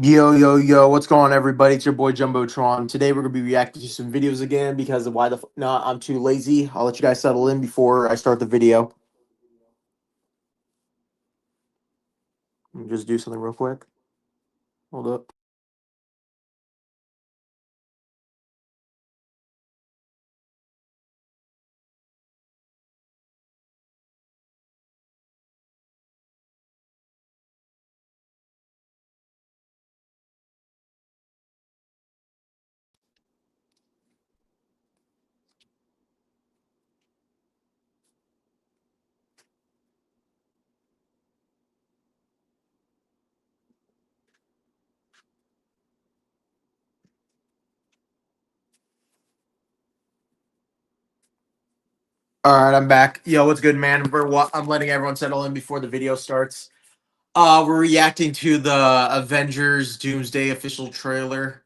Yo, yo, yo, what's going on, everybody? It's your boy Jumbotron. Today we're going to be reacting to some videos again because of why the not, I'm too lazy. I'll let you guys settle in before I start the video. Let me just do something real quick. Hold up. All right, I'm back. Yo, what's good, man? I'm letting everyone settle in before the video starts. We're reacting to the Avengers Doomsday official trailer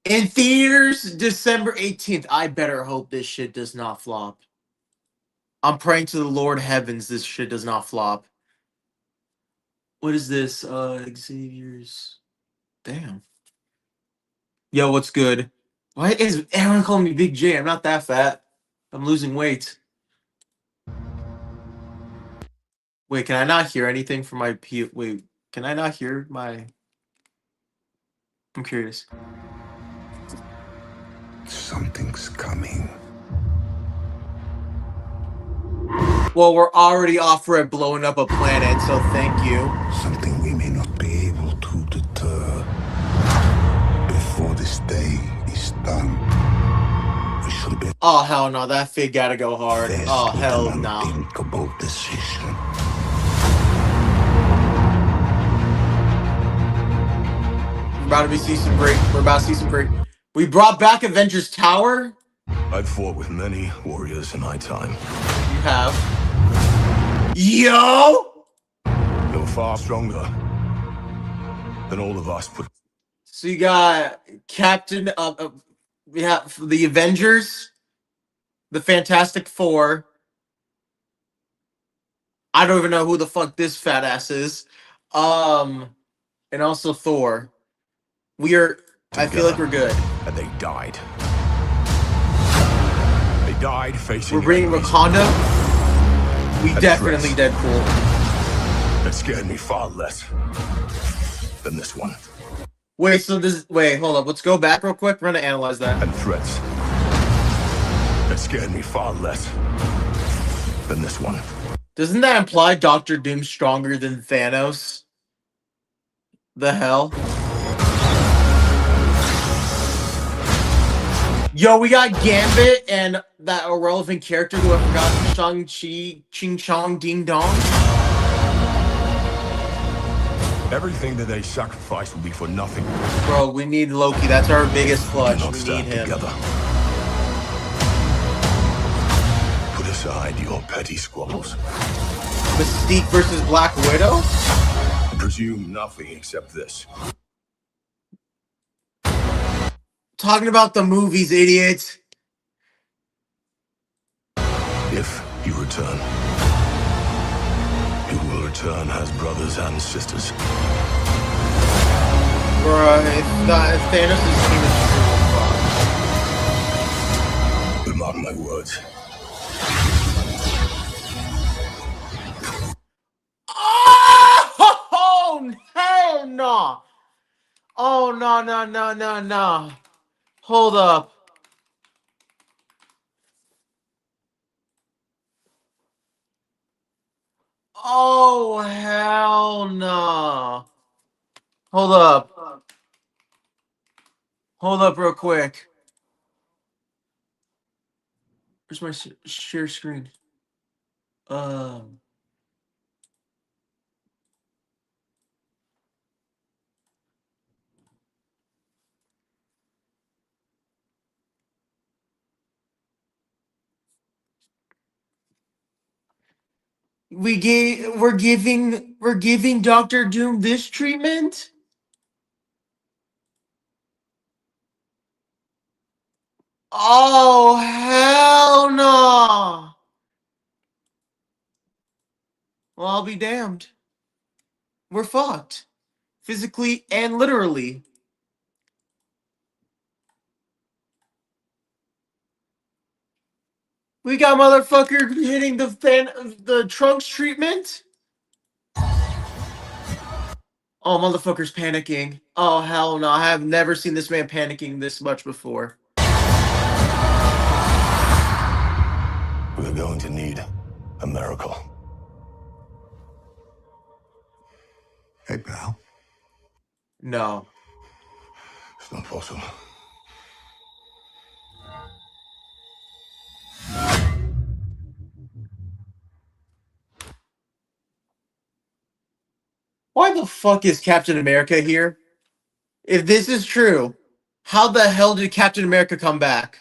in theaters December 18th. I better hope this shit does not flop. I'm praying to the Lord heavens this shit does not flop. What is this? Xavier's. Damn. Yo, what's good? Why is everyone calling me Big J? I'm not that fat. I'm losing weight. Wait, can I not hear anything from my P? Wait, can I not hear my? I'm curious. Something's coming. Well, we're already off red blowing up a planet, so thank you. Something we may not be able to deter. Before this day is done, we should be Oh hell no, that fig gotta go hard. faced Oh with hell an no. unthinkable decision. We're about to see some great. We brought back Avengers Tower. I've fought with many warriors in my time. You have. Yo. You're far stronger than all of us put. So you got Captain. We have the Avengers, the Fantastic Four. I don't even know who the fuck this fat ass is. And also Thor. We are. I feel like we're good. And they died. They died facing. We're bringing enemies Wakanda. We and definitely threats Deadpool. that scared me far less than this one. Wait, so this. Wait, hold up. Let's go back real quick. We're gonna analyze that. And threats that scared me far less than this one. Doesn't that imply Doctor Doom's stronger than Thanos? The hell? Yo, we got Gambit and that irrelevant character who I forgot, Shang-Chi, Ching Chong Ding Dong. Everything that they sacrificed will be for nothing. Bro, we need Loki. That's our biggest clutch. Do not We need stand him. together. Put aside your petty squabbles. Mystique versus Black Widow? Presume nothing except this. Talking about the movies, idiot. If you return, you will return as brothers and sisters. Bruh, if Thanos is human, But mark my words. oh, hell no. Oh, no, no, no, no, no. Hold up. Oh, hell no. Hold up. Hold up real quick. Where's my share screen? Um. We're giving Doctor Doom this treatment? Oh, hell no. Well, I'll be damned. We're fucked. physically and literally. We got motherfucker hitting the Trunks treatment. Oh, motherfucker's panicking. Oh, hell no. I have never seen this man panicking this much before. We're going to need a miracle. Hey, pal. No. It's not possible. Why the fuck is Captain America here? If this is true, how the hell did Captain America come back?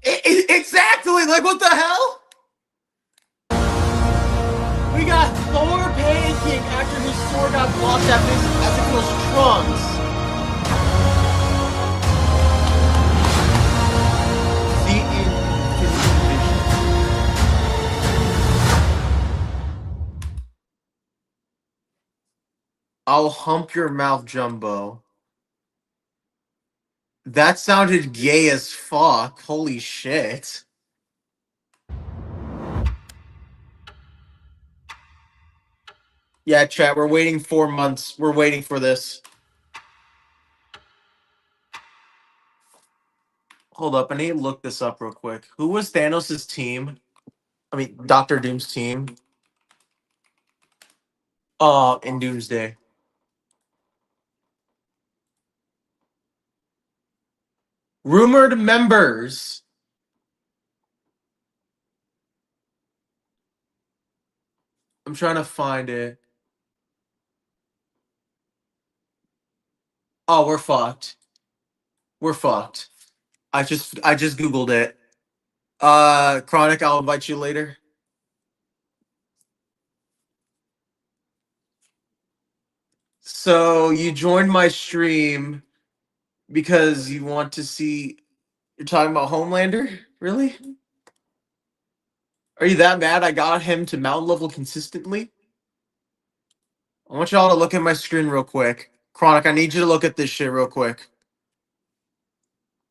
Exactly! Like, what the hell? We got Thor panicking after his sword got blocked as it kills Trunks. See in Infinity Vision. I'll hump your mouth, Jumbo. That sounded gay as fuck. Holy shit. Yeah, chat, we're waiting 4 months. We're waiting for this. Hold up, I need to look this up real quick. Who was Thanos' team? I mean, Doctor Doom's team. In Doomsday. Rumored members. I'm trying to find it. Oh, we're fucked. We're fucked. I just Googled it. Chronic, I'll invite you later. So you joined my stream because you want to see. You're talking about Homelander? Really? Are you that mad I got him to mountain level consistently? I want y'all to look at my screen real quick. Chronic, I need you to look at this shit real quick.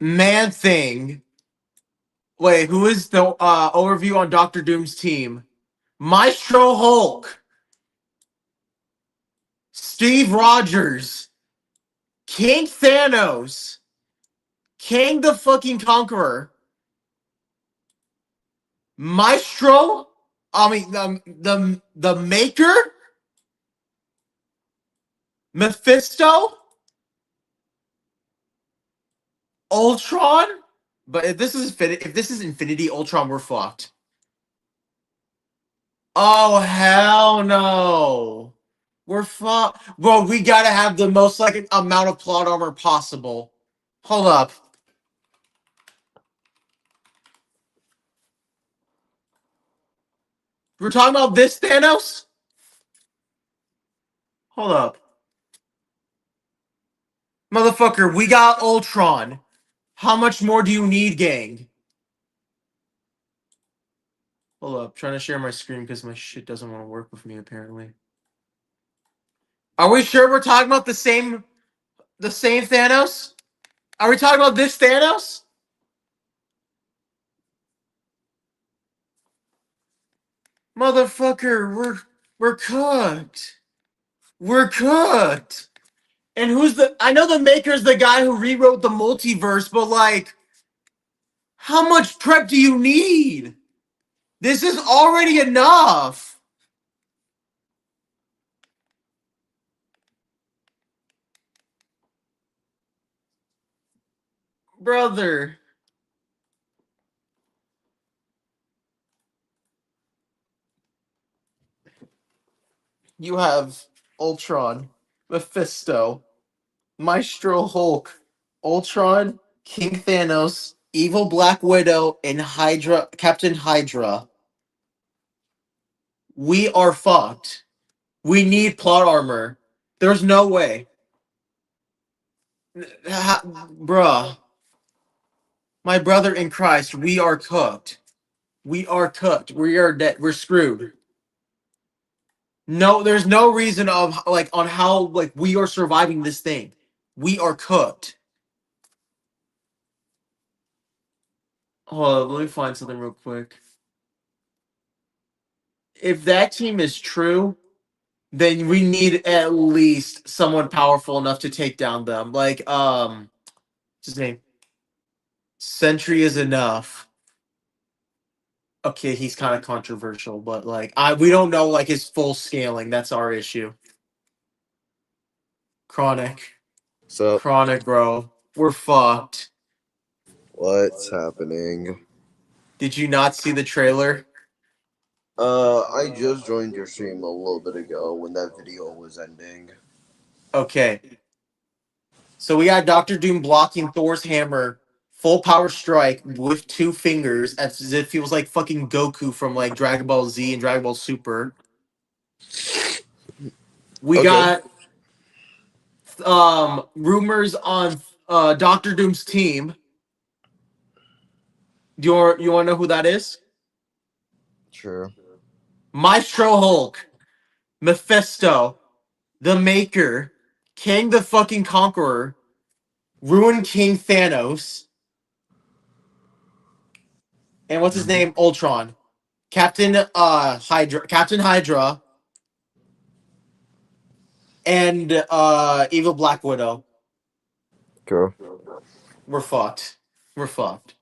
Man Thing. Wait, who is the overview on Doctor Doom's team? Maestro Hulk. Steve Rogers. King Thanos. King the fucking Conqueror. Maestro. I mean the Maker. Mephisto. Ultron. But if this is Infinity Ultron, we're fucked. Oh hell no. We're fucked. Bro, we gotta have the most like amount of plot armor possible. Hold up. We're talking about this Thanos? Hold up. Motherfucker, we got Ultron. How much more do you need, gang? Hold up. Trying to share my screen because my shit doesn't want to work with me, apparently. Are we sure we're talking about the same Thanos? Are we talking about this Thanos? Motherfucker, we're cooked. We're cooked. And who's the... I know the Maker's the guy who rewrote the multiverse, but like... How much prep do you need? This is already enough. Brother. You have Ultron, Mephisto, Maestro Hulk, Ultron, King Thanos, Evil Black Widow, and Hydra, Captain Hydra. We are fucked. We need plot armor. There's no way. Bruh. My brother in Christ, we are cooked. We are cooked. We are dead. We're screwed. No, there's no reason of like on how like we are surviving this thing. We are cooked. Hold on, let me find something real quick. If that team is true, then we need at least someone powerful enough to take down them. Like, what's his name? Sentry is enough. Okay, he's kind of controversial, but like, we don't know like his full scaling. That's our issue. Chronic, So chronic, bro. We're fucked. what's happening? Did you not see the trailer? I just joined your stream a little bit ago when that video was ending. Okay. So we got Doctor Doom blocking Thor's hammer, full power strike with 2 fingers, as if he was like fucking Goku from like Dragon Ball Z and Dragon Ball Super. We Okay. got rumors on Doctor Doom's team. You want to know who that is? Sure. Maestro Hulk, Mephisto, the Maker, King the fucking Conqueror, Ruin King Thanos, and what's his name? Ultron, Captain Hydra, and Evil Black Widow. Cool. We're fucked. We're fucked.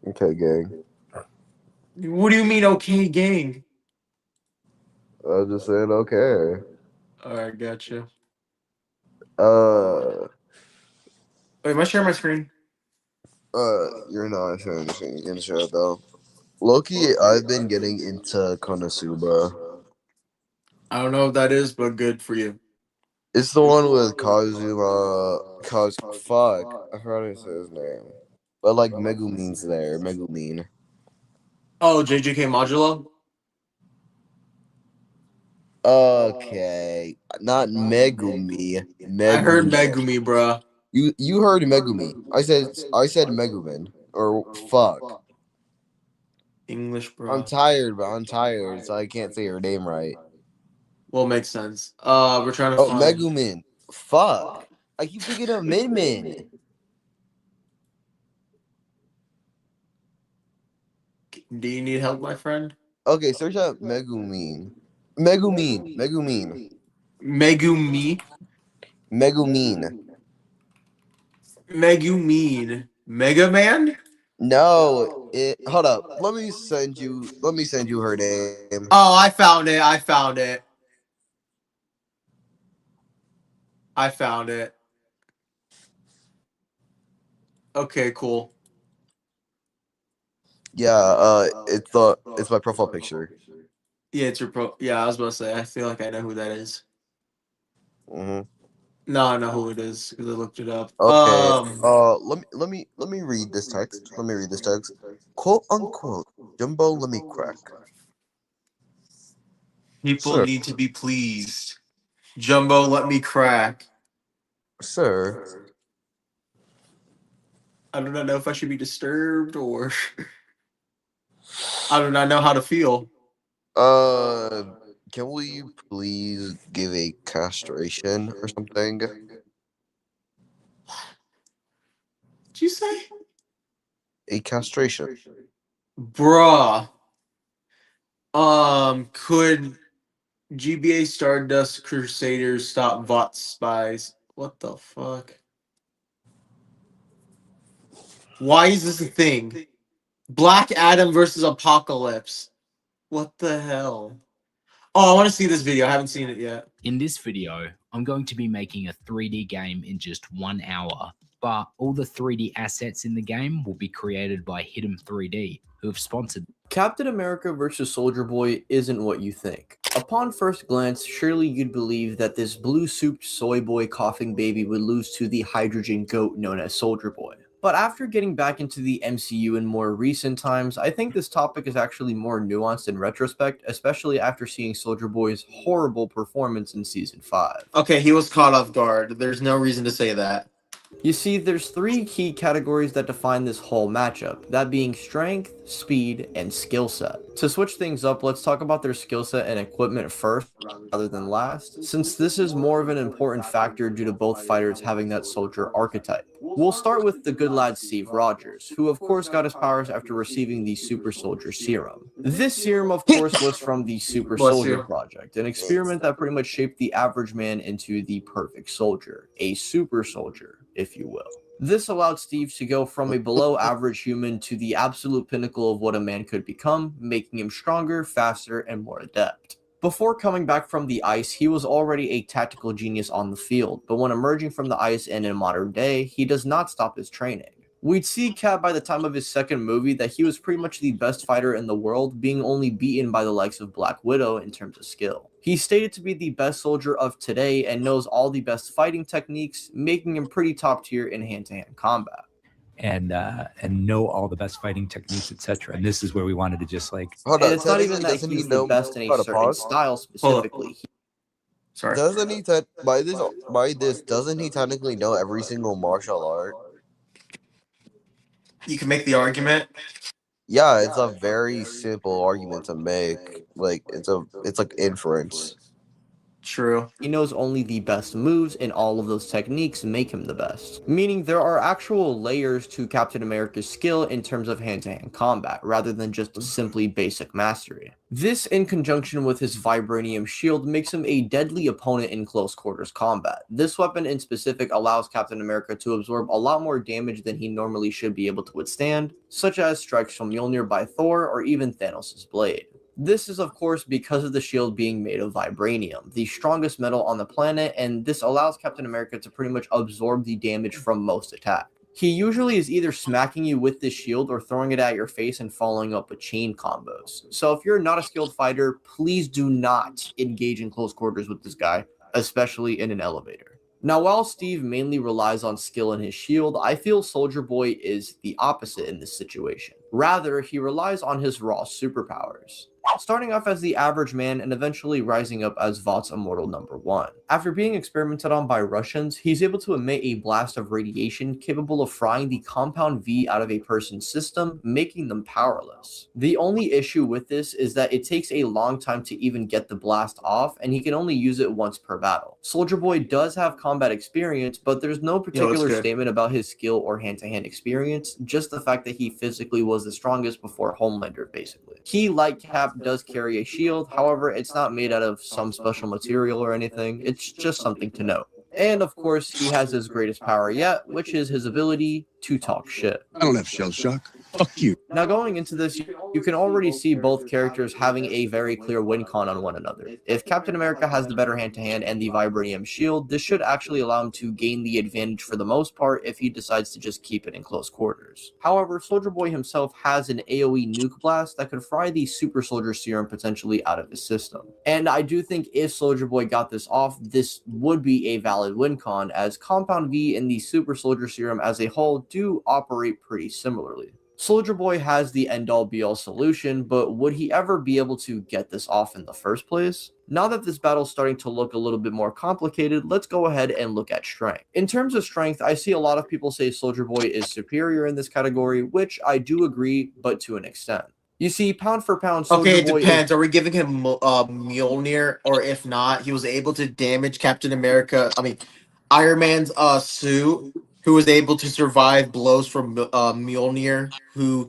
Okay, gang. What do you mean, okay, gang? I just said okay. Alright, gotcha. Uh, Wait, am I sharing my screen? you're not sharing the screen. You can share it though. Loki, I've been getting into Konosuba. I don't know what that is, but good for you. It's the one with Kazuma. Fuck, I forgot to say his name. But like Megumin's there. Megumin. Oh, JJK Modulo? Okay, not Megumi. I heard Megumi. Megumi, bruh. You heard Megumi. I said Megumin. Or fuck. English, bro. I'm tired, but I'm tired, so I can't say her name right. Well, makes sense. We're trying to Oh, find. Megumin. Fuck. I keep thinking of Min. Do you need help, my friend? Okay, search up Megumin. Megumin. Megumi. Megumin. Mega Man? No, hold up. Let me send you her name. Oh, I found it. Okay, cool. Yeah, it's my profile picture. Yeah, it's your pro. Yeah, I was about to say. I feel like I know who that is. Mm-hmm. No, I know who it is because I looked it up. Okay. Let me read this text. Let me read this text. Quote unquote. Jumbo, let me crack. People Sir. need to be pleased. Jumbo, let me crack. Sir. I do not know if I should be disturbed or I do not know how to feel. Can we please give a castration or something? What'd you say? A castration. Bruh. Could GBA Stardust Crusaders stop bot spies? What the fuck? Why is this a thing? Black Adam versus Apocalypse. What the hell? Oh, I want to see this video. I haven't seen it yet. In this video, I'm going to be making a 3D game in just 1 hour, but all the 3D assets in the game will be created by Hidden 3D, who have sponsored. Captain America vs. Soldier Boy isn't what you think. Upon first glance, surely you'd believe that this blue-souped soy boy coughing baby would lose to the hydrogen goat known as Soldier Boy. But after getting back into the MCU in more recent times, I think this topic is actually more nuanced in retrospect, especially after seeing Soldier Boy's horrible performance in Season 5. Okay, he was caught off guard. There's no reason to say that. You see, there's 3 key categories that define this whole matchup, that being strength, speed, and skill set. To switch things up, let's talk about their skill set and equipment first rather than last, since this is more of an important factor due to both fighters having that soldier archetype. We'll start with the good lad Steve Rogers, who of course got his powers after receiving the Super Soldier Serum. This serum of course was from the Super Bless Soldier you. Project, an experiment that pretty much shaped the average man into the perfect soldier, a super soldier, if you will. This allowed Steve to go from a below average human to the absolute pinnacle of what a man could become, making him stronger, faster, and more adept. Before coming back from the ice, he was already a tactical genius on the field, but when emerging from the ice and in modern day, he does not stop his training. We'd see Cap by the time of his second movie that he was pretty much the best fighter in the world, being only beaten by the likes of Black Widow in terms of skill. He's stated to be the best soldier of today and knows all the best fighting techniques, making him pretty top tier in hand-to-hand combat. And know all the best fighting techniques, etc. And this is where we wanted to just like Hold And on, it's not even that doesn't he he's the know best in how a to certain pause? style specifically. Sorry. Doesn't he by this doesn't he technically know every single martial art? You can make the argument. Yeah, it's a very simple argument to make. Like it's like inference. True. He knows only the best moves, and all of those techniques make him the best. Meaning there are actual layers to Captain America's skill in terms of hand-to-hand combat, rather than just simply basic mastery. This, in conjunction with his vibranium shield, makes him a deadly opponent in close quarters combat. This weapon in specific allows Captain America to absorb a lot more damage than he normally should be able to withstand, such as strikes from Mjolnir by Thor or even Thanos' blade. This is of course because of the shield being made of vibranium, the strongest metal on the planet, and this allows Captain America to pretty much absorb the damage from most attacks. He usually is either smacking you with this shield or throwing it at your face and following up with chain combos. So if you're not a skilled fighter, please do not engage in close quarters with this guy, especially in an elevator. Now, while Steve mainly relies on skill in his shield, I feel Soldier Boy is the opposite in this situation. Rather, he relies on his raw superpowers, starting off as the average man and eventually rising up as Vought's Immortal number 1. After being experimented on by Russians, he's able to emit a blast of radiation capable of frying the compound V out of a person's system, making them powerless. The only issue with this is that it takes a long time to even get the blast off, and he can only use it once per battle. Soldier Boy does have combat experience, but there's no particular statement about his skill or hand-to-hand experience, just the fact that he physically was the strongest before Homelander, basically. He, like Cap, does carry a shield, however, it's not made out of some special material or anything, it's just something to note. And of course, he has his greatest power yet, which is his ability to talk shit. I don't have shell shock. Fuck you. Now going into this, you can already see both characters having a very clear win con on one another. If Captain America has the better hand-to-hand and the vibranium shield, this should actually allow him to gain the advantage for the most part if he decides to just keep it in close quarters. However, Soldier Boy himself has an AoE nuke blast that could fry the Super Soldier Serum potentially out of his system. And I do think if Soldier Boy got this off, this would be a valid win con, as Compound V and the Super Soldier Serum as a whole do operate pretty similarly. Soldier Boy has the end-all be-all solution, but would he ever be able to get this off in the first place? Now that this battle's starting to look a little bit more complicated, let's go ahead and look at strength. In terms of strength, I see a lot of people say Soldier Boy is superior in this category, which I do agree, but to an extent. You see, pound for pound, Soldier Okay, it Boy depends. Are we giving him Mjolnir, or if not, he was able to damage Captain America? I mean, Iron Man's suit, who was able to survive blows from Mjolnir, who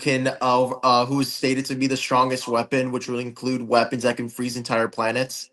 is stated to be the strongest weapon, which will include weapons that can freeze entire planets.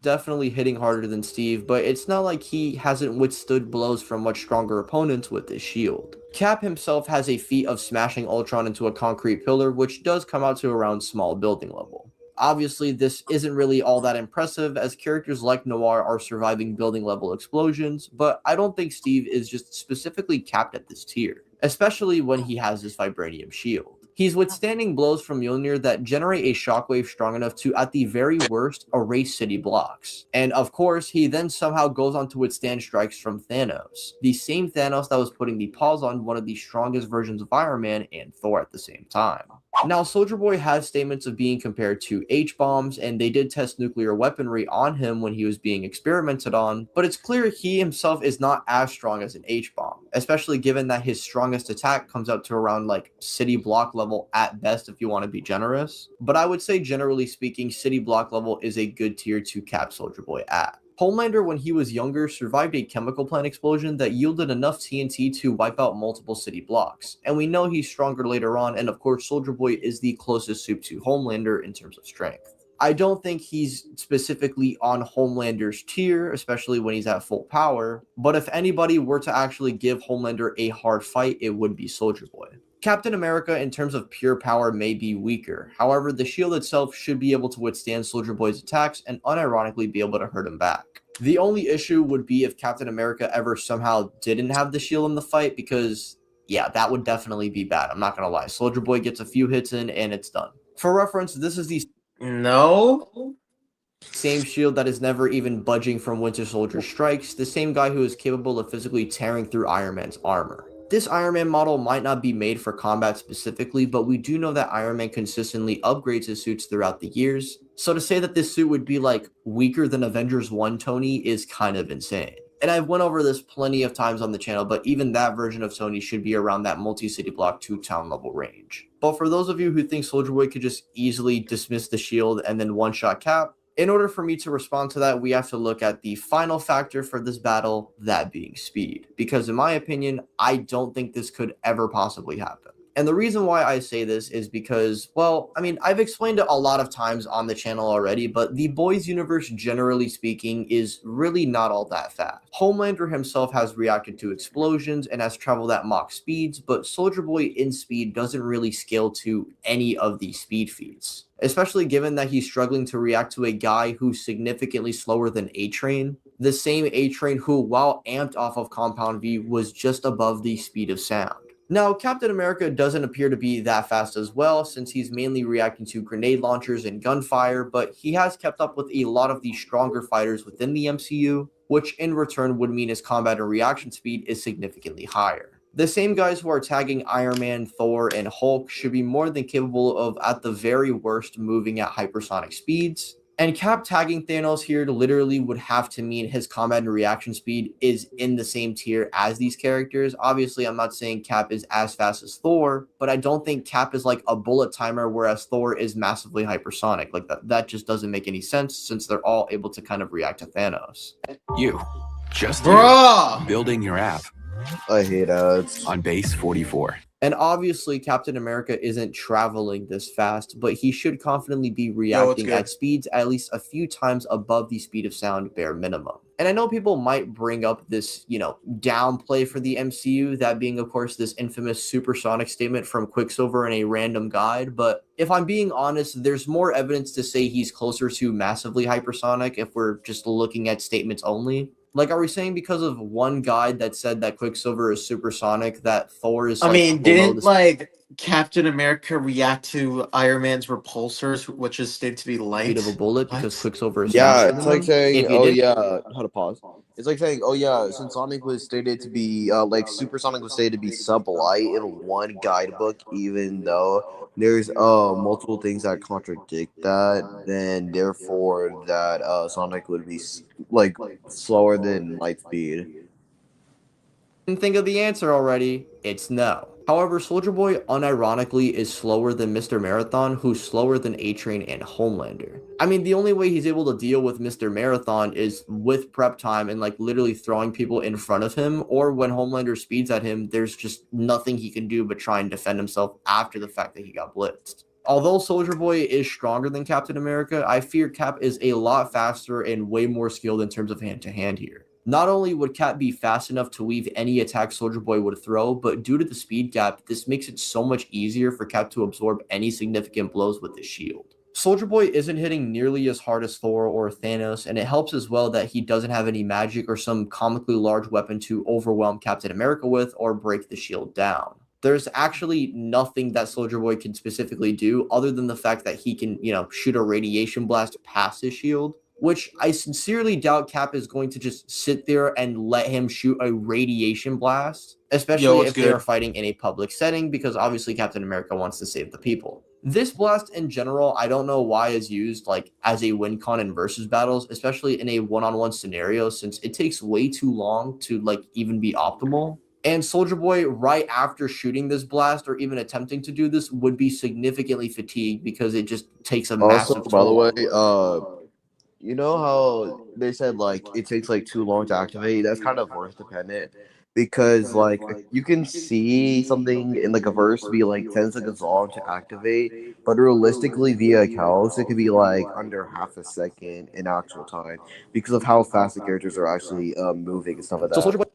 definitely hitting harder than Steve, but it's not like he hasn't withstood blows from much stronger opponents with his shield. Cap himself has a feat of smashing Ultron into a concrete pillar, which does come out to around small building level. Obviously, this isn't really all that impressive, as characters like Noir are surviving building level explosions, but I don't think Steve is just specifically capped at this tier, especially when he has this vibranium shield. He's withstanding blows from Mjolnir that generate a shockwave strong enough to, at the very worst, erase city blocks. And of course, he then somehow goes on to withstand strikes from Thanos, the same Thanos that was putting the pause on one of the strongest versions of Iron Man and Thor at the same time. Now, Soldier Boy has statements of being compared to H-bombs, and they did test nuclear weaponry on him when he was being experimented on, but it's clear he himself is not as strong as an H-bomb, especially given that his strongest attack comes out to around like city block level at best if you want to be generous. But I would say generally speaking, city block level is a good tier to cap Soldier Boy at. Homelander, when he was younger, survived a chemical plant explosion that yielded enough TNT to wipe out multiple city blocks. And we know he's stronger later on, and of course, Soldier Boy is the closest soup to Homelander in terms of strength. I don't think he's specifically on Homelander's tier, especially when he's at full power, but if anybody were to actually give Homelander a hard fight, it would be Soldier Boy. Captain America, in terms of pure power, may be weaker. However, the shield itself should be able to withstand Soldier Boy's attacks and unironically be able to hurt him back. The only issue would be if Captain America ever somehow didn't have the shield in the fight, because, yeah, that would definitely be bad. I'm not going to lie. Soldier Boy gets a few hits in and it's done. For reference, this is the same shield that is never even budging from Winter Soldier strikes, the same guy who is capable of physically tearing through Iron Man's armor. This Iron Man model might not be made for combat specifically, but we do know that Iron Man consistently upgrades his suits throughout the years. So to say that this suit would be like weaker than Avengers 1 Tony is kind of insane. And I've went over this plenty of times on the channel, but even that version of Tony should be around that multi-city block 2-town level range. But for those of you who think Soldier Boy could just easily dismiss the shield and then one-shot Cap, in order for me to respond to that, we have to look at the final factor for this battle, that being speed. Because in my opinion, I don't think this could ever possibly happen. And the reason why I say this is because, well, I mean, I've explained it a lot of times on the channel already, but the boys universe, generally speaking, is really not all that fast. Homelander himself has reacted to explosions and has traveled at Mach speeds, but Soldier Boy in speed doesn't really scale to any of these speed feats. Especially given that he's struggling to react to a guy who's significantly slower than A-Train, the same A-Train who, while amped off of Compound V, was just above the speed of sound. Now, Captain America doesn't appear to be that fast as well, since he's mainly reacting to grenade launchers and gunfire, but he has kept up with a lot of the stronger fighters within the MCU, which in return would mean his combat and reaction speed is significantly higher. The same guys who are tagging Iron Man, Thor, and Hulk should be more than capable of, at the very worst, moving at hypersonic speeds. And Cap tagging Thanos here literally would have to mean his combat and reaction speed is in the same tier as these characters. Obviously, I'm not saying Cap is as fast as Thor, but I don't think Cap is like a bullet timer, whereas Thor is massively hypersonic. Like that just doesn't make any sense since they're all able to kind of react to Thanos. You. Just Bruh! you. Building your app I hate ads. on base 44. And obviously, Captain America isn't traveling this fast, but he should confidently be reacting good. at speeds at least a few times above the speed of sound bare minimum. And I know people might bring up this, downplay for the MCU, that being, of course, this infamous supersonic statement from Quicksilver in a random guide. But if I'm being honest, there's more evidence to say he's closer to massively hypersonic if we're just looking at statements only. Like, are we saying because of one guide that said that Quicksilver is supersonic, that Thor is didn't Captain America react to Iron Man's repulsors, which is stated to be speed light? of a bullet What? because Quicksilver is Yeah, faster it's than like him? saying, If you oh did- yeah, how to pause. It's like saying, oh yeah, since Sonic was stated to be, Supersonic was stated to be sub-light in one guidebook, even though there's multiple things that contradict that, then therefore that Sonic would be slower than light speed. Didn't think of the answer already. It's no. However, Soldier Boy unironically is slower than Mr. Marathon, who's slower than A-Train and Homelander. I mean, the only way he's able to deal with Mr. Marathon is with prep time and literally throwing people in front of him, or when Homelander speeds at him, there's just nothing he can do but try and defend himself after the fact that he got blitzed. Although Soldier Boy is stronger than Captain America, I fear Cap is a lot faster and way more skilled in terms of hand-to-hand here. Not only would Cap be fast enough to weave any attack Soldier Boy would throw, but due to the speed gap, this makes it so much easier for Cap to absorb any significant blows with his shield. Soldier Boy isn't hitting nearly as hard as Thor or Thanos, and it helps as well that he doesn't have any magic or some comically large weapon to overwhelm Captain America with or break the shield down. There's actually nothing that Soldier Boy can specifically do other than the fact that he can, shoot a radiation blast past his shield, which I sincerely doubt Cap is going to just sit there and let him shoot a radiation blast, especially if they are fighting in a public setting, because obviously Captain America wants to save the people. This blast in general, I don't know why is used like as a win con in versus battles, especially in a one-on-one scenario, since it takes way too long to like even be optimal. And Soldier Boy, right after shooting this blast or even attempting to do this, would be significantly fatigued because it just takes a Also, massive by the toll. way, you know how they said like it takes like too long to activate? That's kind of verse dependent because like you can see something in like a verse be like 10 seconds long to activate, but realistically via accounts it could be like under half a second in actual time because of how fast the characters are actually moving and stuff like So Soldier that. Boy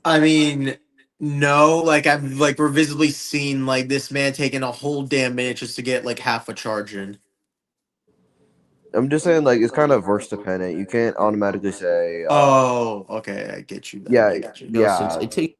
I mean, no, like I've like we're visibly seen like this man taking a whole damn minute just to get like half a charge in. I'm just saying like it's kind of verse dependent. You can't automatically say Oh, okay, I get you. Then. yeah, I get you. since yeah. it takes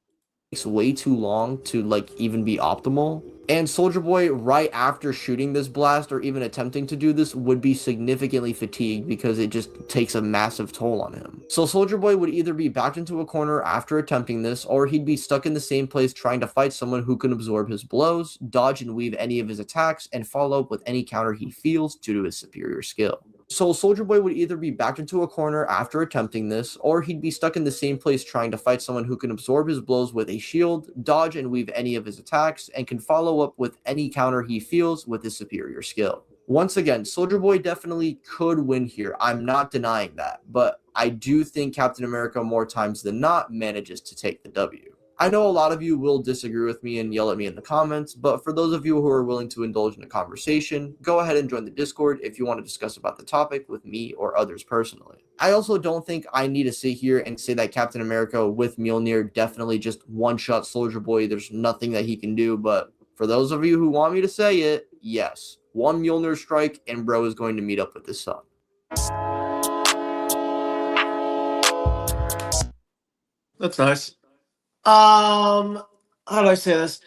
way too long to like even be optimal. And Soldier Boy, right after shooting this blast or even attempting to do this, would be significantly fatigued because it just takes a massive toll on him. So Soldier Boy would either be backed into a corner after attempting this, or he'd be stuck in the same place trying to fight someone who can absorb his blows, dodge and weave any of his attacks, and follow up with any counter he feels due to his superior skill. So Soldier Boy would either be backed into a corner after attempting this, or he'd be stuck in the same place trying to fight someone who can absorb his blows with a shield, dodge and weave any of his attacks, and can follow up with any counter he feels with his superior skill. Once again, Soldier Boy definitely could win here. I'm not denying that, but I do think Captain America more times than not manages to take the W. I know a lot of you will disagree with me and yell at me in the comments, but for those of you who are willing to indulge in a conversation, go ahead and join the Discord if you want to discuss about the topic with me or others personally. I also don't think I need to sit here and say that Captain America with Mjolnir definitely just one-shot Soldier Boy. There's nothing that he can do, but for those of you who want me to say it, yes, one Mjolnir strike and bro is going to meet up with his son. That's nice. How do I say this?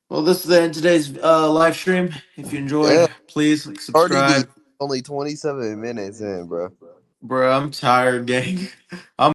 Well, this is the end of today's live stream. If you enjoyed, Yeah. please like, Already subscribe. only 27 minutes in, bro. Bro, I'm tired, gang. I'm